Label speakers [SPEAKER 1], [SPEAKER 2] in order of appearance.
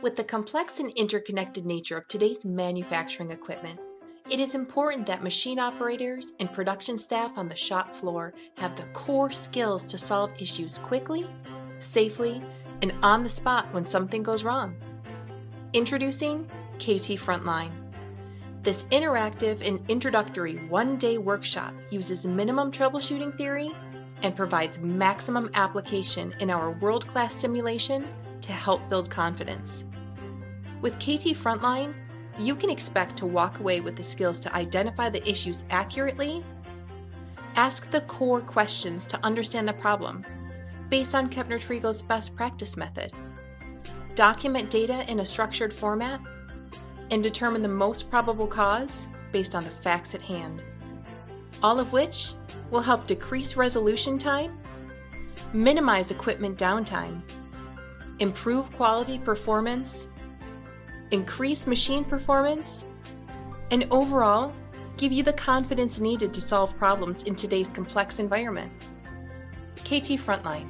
[SPEAKER 1] With the complex and interconnected nature of today's manufacturing equipment, it is important that machine operators and production staff on the shop floor have the core skills to solve issues quickly, safely, and on the spot when something goes wrong. Introducing KT Frontline. This interactive and introductory one-day workshop uses minimum troubleshooting theory and provides maximum application in our world-class simulation to help build confidence. With KT Frontline, you can expect to walk away with the skills to identify the issues accurately, ask the core questions to understand the problem based on Kepner Tregoe's best practice method, document data in a structured format, and determine the most probable cause based on the facts at hand. All of which will help decrease resolution time, minimize equipment downtime, improve quality performance, increase machine performance, and overall, give you the confidence needed to solve problems in today's complex environment. KT Frontline.